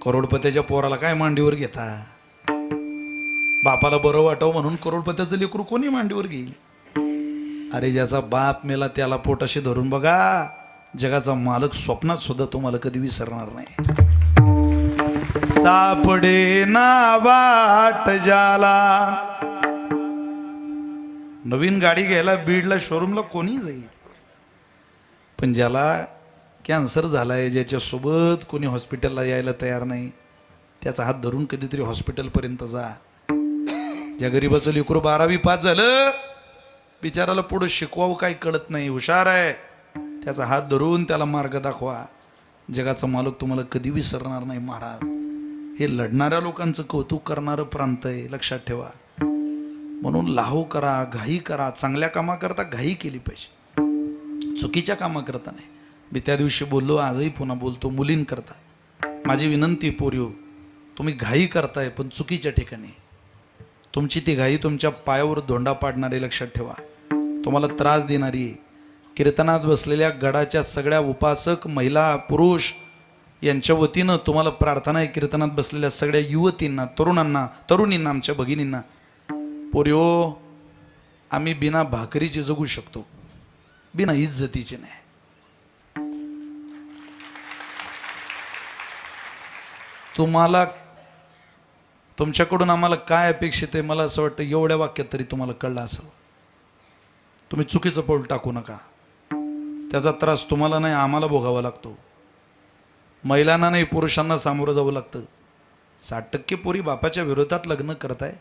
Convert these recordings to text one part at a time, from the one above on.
करोडपतीच्या पोराला काय मांडीवर घेता? बापाला बरं वाटावं म्हणून करोडपतीचं लेकरू कोणी मांडीवर घेईल? अरे ज्याचा बाप मेला त्याला पोटाशी धरून बघा, जगाचा मालक स्वप्नात सुद्धा तुम्हाला कधी विसरणार नाही. सापडे ना वाट जाला. नवीन गाडी घ्यायला बीडला शोरूमला कोणी जाईल, पण ज्याला कॅन्सर झालाय, ज्याच्यासोबत कोणी हॉस्पिटलला यायला तयार नाही, त्याचा हात धरून कधीतरी हॉस्पिटलपर्यंत जा. ज्या गरीबाचं लेकरू 12वी पास झालं, बिचाराला पुढं शिकवावं काही कळत नाही, हुशार आहे, त्याचा हात धरून त्याला मार्ग दाखवा. जगाचा मालक तुम्हाला कधी विसरणार नाही महाराज. हे लढणाऱ्या लोकांचं कौतुक करणारं प्रांत आहे, लक्षात ठेवा. म्हणून लाहो करा, घाई करा. चांगल्या कामाकरता घाई केली पाहिजे, चुकीच्या कामाकरता नाही. मी त्या दिवशी बोललो, आजही पुन्हा बोलतो, मुलींकरता माझी विनंती पोरियो, तुम्ही घाई करताय पण चुकीच्या ठिकाणी. तुमची ती घाई तुमच्या पायावर धोंडा पाडणारी, लक्षात ठेवा, तुम्हाला त्रास देणारी. कीर्तनात बसलेल्या गडाच्या सगळ्या उपासक महिला पुरुष यांच्या वतीनं तुम्हाला प्रार्थना आहे. कीर्तनात बसलेल्या सगळ्या युवतींना, तरुणांना, तरुणींना, आमच्या भगिनींना, पोरियो, आम्ही बिना भाकरीचे जगू शकतो, बिना इज्जतीचे नाही. तुम्हाला तुमच्याकडून आम्हाला काय अपेक्षित आहे, मला असं वाटतं एवढ्या वाक्यात तरी तुम्हाला कळलं असावं. तुम्ही चुकीचं पाऊल टाकू नका. त्याचा त्रास तुम्हाला नाही, आम्हाला भोगावा लागतो. महिलांना नाही, पुरुषांना सामोरं जावं लागतं. 60% पोरी बापाच्या विरोधात लग्न करताय.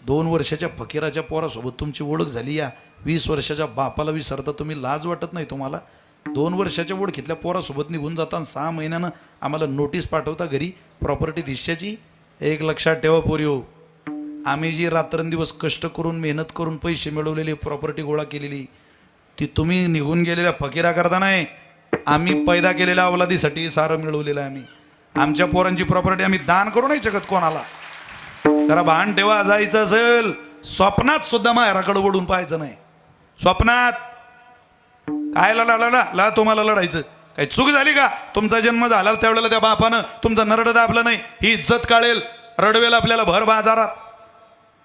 2 वर्षाच्या फकीराच्या पोरासोबत तुमची ओळख झाली, या 20 वर्षाच्या बापाला विसरता तुम्ही. लाज वाटत नाही तुम्हाला? 2 वर्षाच्या ओळखीतल्या पोरासोबत निघून जाता, 6 महिन्यानं आम्हाला नोटीस पाठवता घरी प्रॉपर्टी हिश्श्याची. एक लक्षात ठेवा पोरियो, आम्ही जी रात्रंदिवस कष्ट करून मेहनत करून पैसे मिळवलेली, प्रॉपर्टी गोळा केलेली, ती तुम्ही निघून गेलेल्या फकीरा करता नाही, आम्ही पैदा केलेल्या अवलादीसाठी सारं मिळवलेलं आहे. आम्ही आमच्या पोरांची प्रॉपर्टी आम्ही दान करू नाही शकत कोणाला. जरा भान ठेवा. जायचं असेल स्वप्नात सुद्धा माहेराकडे वळून पाहायचं नाही. स्वप्नात काय लढा तुम्हाला लढायचं? काही चूक झाली का? तुमचा जन्म झाला त्यावेळेला त्या बापानं तुमचं नरड दाबलं नाही, ही इज्जत काढेल, रडवेल आपल्याला भर बाजारात.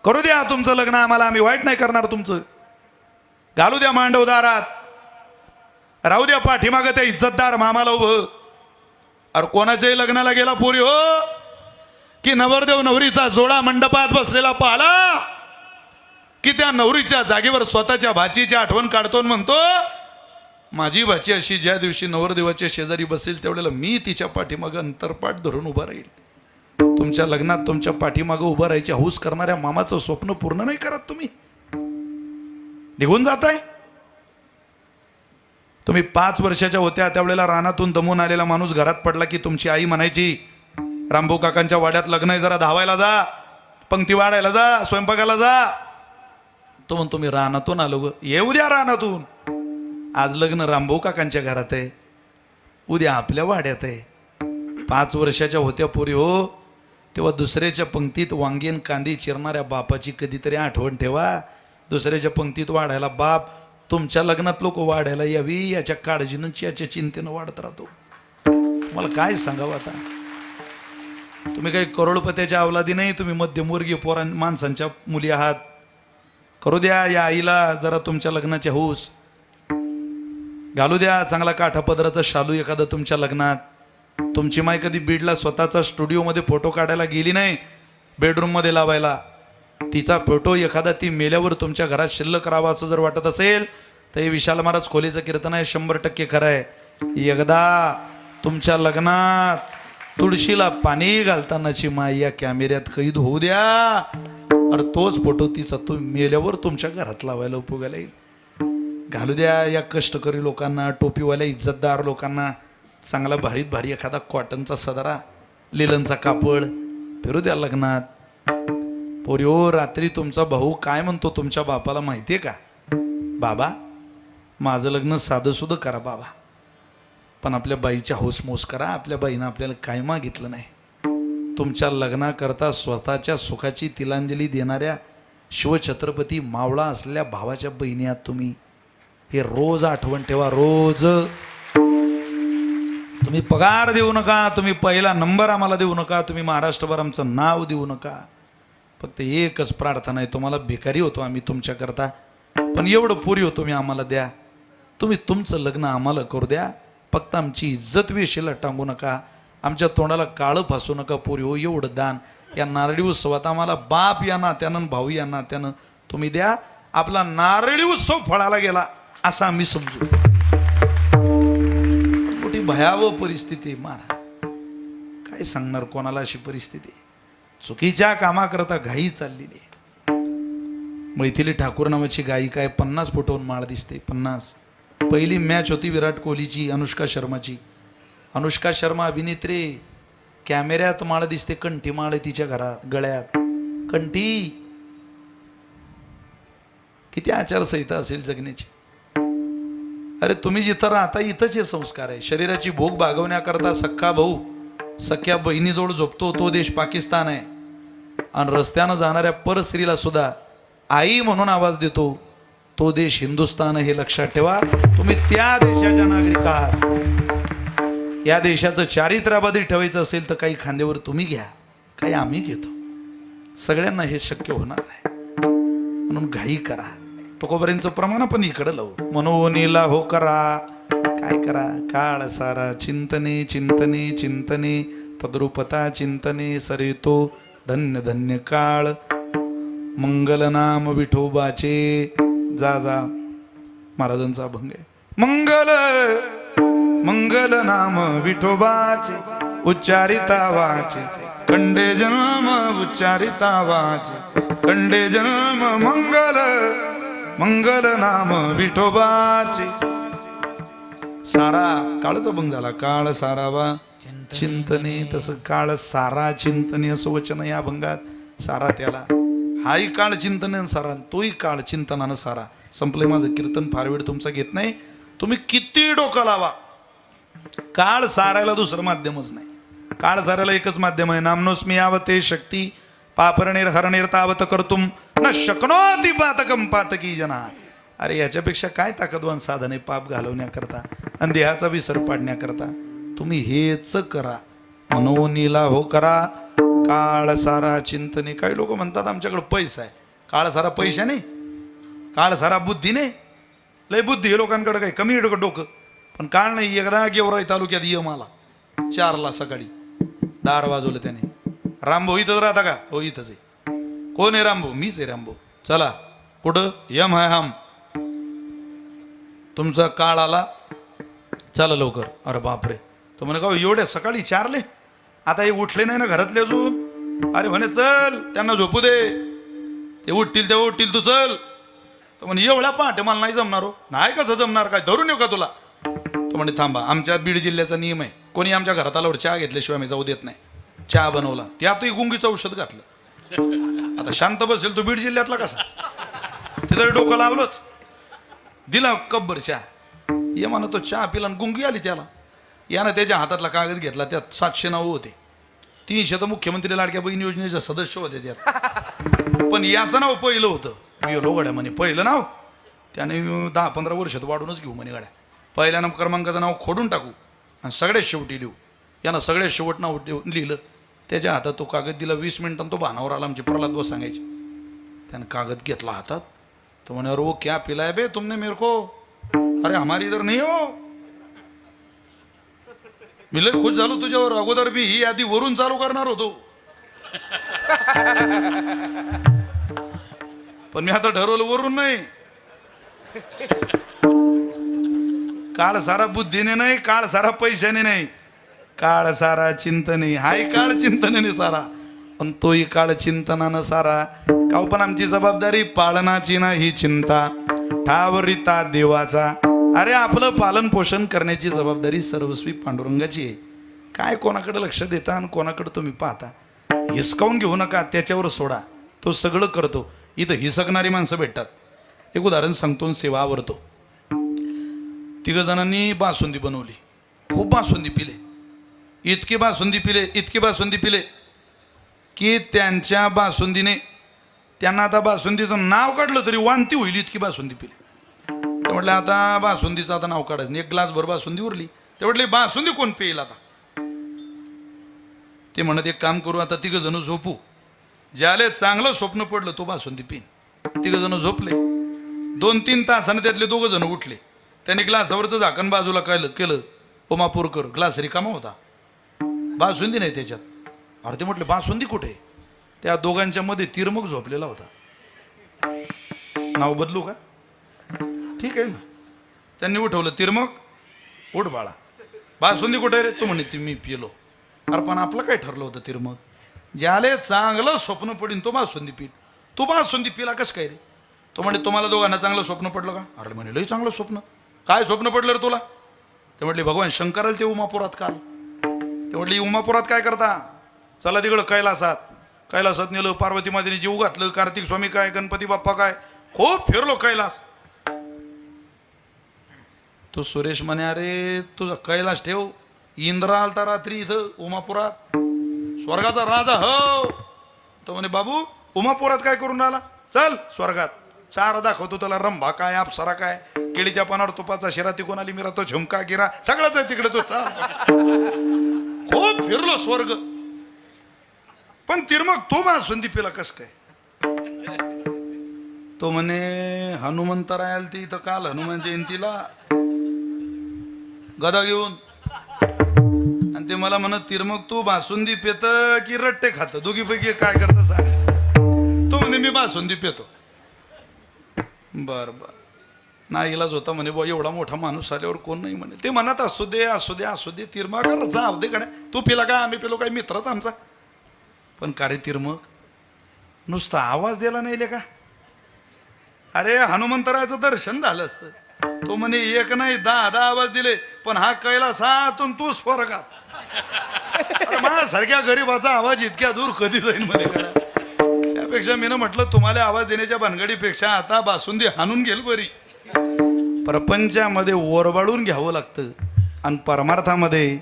करू द्या तुमचं लग्न आम्हाला, आम्ही वाईट नाही करणार तुमचं. घालू द्या मांडवदारात, राहू द्या पाठीमागं त्या इज्जतदार मामाला उभं. अरे कोणाच्याही लग्नाला गेला पोरी हो, की नवरदेव नवरीचा जोडा मंडपात बसलेला पाहला की त्या नवरीच्या जागेवर स्वतःच्या भाचीची आठवण काढतो, म्हणतो माझी भाची अशी ज्या दिवशी नवरदेवाच्या शेजारी बसेल त्यावेळेला मी तिच्या पाठीमागं अंतरपाठ धरून उभा राहील. तुमच्या लग्नात तुमच्या पाठीमागं उभं राहायची हौस करणाऱ्या मामाचं स्वप्न पूर्ण नाही करत तुम्ही, निघून जाताय. तुम्ही 5 वर्षाच्या होत्या त्यावेळेला रानातून दमून आलेला माणूस घरात पडला की तुमची आई म्हणायची, रामभाऊ काकांच्या वाड्यात लग्न आहे, जरा धावायला जा, पंक्ती वाढायला जा, स्वयंपाकाला जा. तो म्हणतो मी रानातून आलो ग. येऊ द्या रानातून. आज लग्न रामभाऊ काकांच्या घरात आहे, उद्या आपल्या वाड्यात आहे. 5 वर्षाच्या होत्या पोरी हो, तेव्हा दुसऱ्याच्या पंक्तीत वांगेन कांदी चिरणाऱ्या बापाची कधीतरी आठवण ठेवा. दुसऱ्याच्या पंक्तीत वाढायला बाप तुमच्या लग्नात लोक वाढायला यावी याच्या काळजीनं, याच्या चिंतेनं वाढत राहतो. तुम्हाला काय सांगावं आता? तुम्ही काही करोडपत्याच्या अवलादी नाही, तुम्ही मध्यमवर्गीय माणसांच्या मुली आहात. करू द्या या आईला जरा तुमच्या लग्नाची हौस. घालू द्या चांगला काठापदराचा शालू एखादा तुमच्या लग्नात. तुमची माय कधी बीडला स्वतःचा स्टुडिओमध्ये फोटो काढायला गेली नाही, बेडरूममध्ये लावायला. तिचा फोटो एखादा ती मेल्यावर तुमच्या घरात शिल्लक राहावा असं जर वाटत असेल तर हे विशाल महाराज खोलीचं कीर्तन आहे, 100% खरं आहे. एकदा तुमच्या लग्नात तुळशीला पाणी घालतानाची माय या कॅमेऱ्यात कैद होऊ द्या. अरे तोच फोटो तिचा तो मेल्यावर तुमच्या घरात लावायला उपयोगाला येईल. घालू द्या या कष्टकरी लोकांना, टोपीवाल्या इज्जतदार लोकांना चांगला भारीत भारी एखादा कॉटनचा सदरा, लिलनचा कापड फिरू द्या लग्नात. पोरिओ, रात्री तुमचा भाऊ काय म्हणतो तुमच्या बापाला माहिती आहे का? बाबा माझं लग्न साधंसुधं करा बाबा, पण आपल्या बाईच्या हौसमौस करा. आपल्या बाईनं आपल्याला काय मागितलं नाही. तुमच्या लग्नाकरता स्वतःच्या सुखाची तिलांजली देणाऱ्या शिवछत्रपती मावळा असलेल्या भावाच्या बहिणी आहात तुम्ही. हे रोज आठवण ठेवा, रोज. तुम्ही पगार देऊ नका, तुम्ही पहिला नंबर आम्हाला देऊ नका, तुम्ही महाराष्ट्रभर आमचं नाव देऊ नका. फक्त एकच प्रार्थना आहे, तुम्हाला भिकारी होतो आम्ही तुमच्याकरता, पण एवढं पुरी होतो मी आम्हाला द्या. तुम्ही तुमचं लग्न आम्हाला करू द्या, फक्त आमची इज्जत वेशीला टांगू नका, आमच्या तोंडाला काळं फासू नका पुरी हो. एवढं दान या नारळी उत्सवात आम्हाला बाप या नात्यानं भाऊ या नात्यानं तुम्ही द्या. आपला नारळी उत्सव फळाला गेला असं आम्ही समजू. मोठी भयावह परिस्थिती आहे महाराज, काय सांगणार कोणाला अशी परिस्थिती. चुकीच्या कामाकरता घाई चाललेली आहे. मैथिली ठाकूर नावाची गायिका आहे, 50 फुटावून माळ दिसते, 50. पहिली मॅच होती विराट कोहलीची अनुष्का शर्माची. अनुष्का शर्मा अभिनेत्री, कॅमेऱ्यात माळ दिसते, कंठी माळ आहे तिच्या घरात गळ्यात, कंठी. किती आचारसंहिता असेल जगण्याची. अरे तुम्ही जिथं राहता इथंच हे संस्कार आहे. शरीराची भूक भागवण्याकरता सख्खा भाऊ सख्या बहिणीजवळ झोपतो, तो देश पाकिस्तान आहे. आणि रस्त्यानं जाणाऱ्या परस्त्रीला सुद्धा आई म्हणून आवाज देतो, तो देश हिंदुस्थान. हे लक्षात ठेवा, तुम्ही त्या देशाच्या नागरिक आहात. या देशाचं चारित्र्याबादी ठेवायचं असेल तर काही खांद्यावर तुम्ही घ्या, काही आम्ही घेतो. सगळ्यांना हे शक्य होणार नाही, म्हणून घाई करा. तुकोबरेंचं प्रमाण आपण इकडं लावू. मनोनीला हो करा, काय करा, काळ सारा चिंतने चिंतने चिंतने तद्रुपता चिंतने सरेतो धन्य धन्य काळ. मंगल नाम विठोबाचे, जा जा महाराजांचा अभंग आहे. मंगल मंगल नाम विठोबाचे उच्चारिता वाचे, कंडे जन्म उच्चारिता वाचे, कंडे जन्म. मंगल मंगल नाम विठोबाचे. सारा काळच अभंग झाला. काळ सारावा चिंतने, तसं काळ सारा चिंतने असं वचन या अभंगात. सारा त्याला, हाही काळ चिंतने सारा, तोही काळ चिंतनानं सारा. संपलंय माझं कीर्तन, फार वेळ तुमचा घेत नाही. तुम्ही किती डोकं लावा, काळ सारायला दुसरं माध्यमच नाही. काळ सारायला एकच माध्यम आहे, नामनोस्मी यावते शक्ती पापरणेर हरणेर तावत कर्तुम न शक्नोति पातकम पातकी जना. अरे याच्यापेक्षा काय ताकदवान साधन आहे पाप घालवण्याकरता आणि देहाचा विसर पाडण्याकरता. तुम्ही हेच करा, मनोनीला हो करा. काळ सारा चिंतने. काही लोक म्हणतात आमच्याकडे पैसा आहे. काळ सारा पैशाने, काळ सारा बुद्धीने. लय बुद्धी हे लोकांकडे, काही कमी डोकं. पण काळ नाही. एकदा गेवराई तालुक्यात ये मला 4ला सकाळी दार वाजवलं त्याने. रामभाऊ इथंच राहता का? हो इथंच आहे. कोण आहे रामभाऊ? मीच आहे रामभाऊ. चला कुठं? यम है हम. तुमचा काळ आला, चला लवकर. अरे बापरे. तो म्हणे का एवढ्या सकाळी 4ले? आता हे उठले नाही ना घरातले अजून? अरे म्हणे चल त्यांना झोपू दे, ते उठतील तेव्हा उठतील, तू चल. तो म्हणे एवढ्या पहाटे मला नाही जमणार हो. नाही कसं जमणार, काय धरून येऊ का तुला? तो म्हणे थांबा, आमच्या बीड जिल्ह्याचा नियम आहे, कोणी आमच्या घरात आल्यावर चहा घेतल्याशिवाय आम्ही जाऊ देत नाही. चहा बनवला, त्यातही गुंगीचं औषध घातलं. आता शांत बसेल तो बीड जिल्ह्यातला कसा? तिथं डोकं लावलंच, दिला कब्बर चहा. ये म्हणा तो चहा पिला आणि गुंगी आली त्याला. यानं त्याच्या हातातला कागद घेतला, त्यात 700 नावं होते. 300 तर मुख्यमंत्री लाडक्या बहीण योजनेचे सदस्य होते त्यात. पण याचं नाव पहिलं होतं. गेलो गड्या म्हणे पहिलं नाव, त्याने 10-15 वर्षात वाढूनच घेऊ म्हणे गाड्या. पहिल्या क्रमांकाचं नाव खोडून टाकू आणि सगळ्यात शेवटी लिहू. यानं सगळ्यात शेवट नाव लिहिलं. त्याच्या हातात तो कागद दिला. 20 मिनिटांनी तो भानावर आला. आमचे प्रल्हाद बस सांगायचे. त्यानं कागद घेतला हातात. तो म्हणे अरे वो क्या पिलाय बे तुमने मेरे को? अरे हमारी इधर नहीं हो. मी लय खुश झालो तुझ्यावर. अगोदर मी ही यादी वरून चालू करणार होतो, पण मी आता ठरवलं वरून नाही. काळ सारा बुद्धीने नाही, काळ सारा पैशाने नाही, काळ सारा चिंतने. हाय काळ चिंतनेने सारा, पण तोही काळ चिंतनानं सारा. काव पण आमची जबाबदारी पालनाची नाही चिंता, ठावरिता देवाचा. अरे आपलं पालन पोषण करण्याची जबाबदारी सर्वस्वी पांडुरंगाची आहे. काय कोणाकडे लक्ष देता आणि कोणाकडे तुम्ही पाहता? हिसकावून घेऊ नका, त्याच्यावर सोडा, तो सगळं करतो. इथं हिसकणारी माणसं भेटतात. एक उदाहरण सांगतो, सेवा आवरतो. 3 जणांनी बासुंदी बनवली, खूप बासुंदी पिले, इतकी बासुंदी पिले, इतकी बासुंदी पिले की त्यांच्या बासुंदीने त्यांना आता बासुंदीचं नाव काढलं तरी वांती होईल, इतकी बासुंदी पिली. म्हटलं आता बासुंदीचं आता नाव काढायचं. 1 ग्लास भर बासुंदी उरली. ते म्हटले बासुंदी कोण पिईल आता. ते म्हणत एक काम करू आता, तिघ जण झोपू, ज्याले चांगलं स्वप्न पडलं तो बासुंदी पिन. तिघ जण झोपले. 2-3 तासाने त्यातले 2 जण उठले. त्यांनी ग्लासावरचं झाकण बाजूला केलं. उमापूरकर ग्लास रिकामा होता, बासुंदी नाही त्याच्यात. अरे ते म्हटले बासुंदी कुठे? त्या दोघांच्या मध्ये तिरमग झोपलेला होता. नाव बदलू का? ठीक आहे ना. त्यांनी उठवलं, तिरमग उठ बाळा, बासुंदी कुठे रे? तू म्हणे ती मी पिलो. अरे पण आपलं काय ठरलं होतं? तिरमग ज्याले चांगलं स्वप्न पडीन तो बासुंदी पिल. तू बासुंदी पिला कस काय रे? तो म्हणे तुम्हाला दोघांना चांगलं स्वप्न पडलं का? अरे म्हणे लई चांगलं स्वप्न. काय स्वप्न पडलं रे तुला? ते म्हटले भगवान शंकर आले ते उमापुरात काल. ते म्हटले उमापुरात काय करता? चला तिकडं कैलासात नेलं. पार्वती मातेने जीव घातलं. कार्तिक स्वामी काय, गणपती बाप्पा काय, खूप फिरलो कैलास. तो सुरेश म्हणे अरे तुझा कैलास ठेव, इंद्र आलता रात्री इथं उमापुरात, स्वर्गाचा राजा. हो. तो म्हणे बाबू उमापुरात काय करून राहिला? चल स्वर्गात, चार दाखवतो तुला. रंभा काय, अप्सरा काय, केळीच्या पानावर तुपाचा शिरा तिकून आली मिरा, तो झुमका गिरा सगळंच आहे तिकडे. तो चाल, खूप फिरलो स्वर्ग. पण तिरमग तो बासुंदी पिला कस काय? तो म्हणे हनुमंतरायाला ती इथं काल हनुमान जयंतीला गदा घेऊन, आणि ते मला म्हणत तिरमग तू बासुंदी पेत की रट्टे खात, दोघीपैकी काय करत सांग. तो म्हणे मी बासुंदी पेतो. बर बर. नाही इलाज होता म्हणे बुवा, एवढा मोठा माणूस आल्यावर कोण नाही म्हणे. ते म्हणत असू दे असू दे असू दे. तिरमग जाऊ दे कडे, तू पिला काय आम्ही पिलो काय, मित्रच आमचा. पण का रे तिरमग नुसता आवाज दिला नाही ले का? अरे हनुमंतरायाचं दर्शन झालं असतं. तो म्हणे एक नाही 10 आवाज दिले, पण हा कैलासातून तू स्वर्गात. माझ्यासारख्या गरीबाचा आवाज इतक्या दूर कधी जाईल म्हणे. त्यापेक्षा मी म्हटलं तुम्हाला आवाज देण्याच्या भानगडीपेक्षा आता बासुंदी हाणून गेल बरी. प्रपंचामध्ये ओरबाळून घ्यावं लागतं, आणि परमार्थामध्ये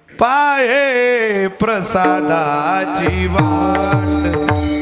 पाये प्रसादाची वाट.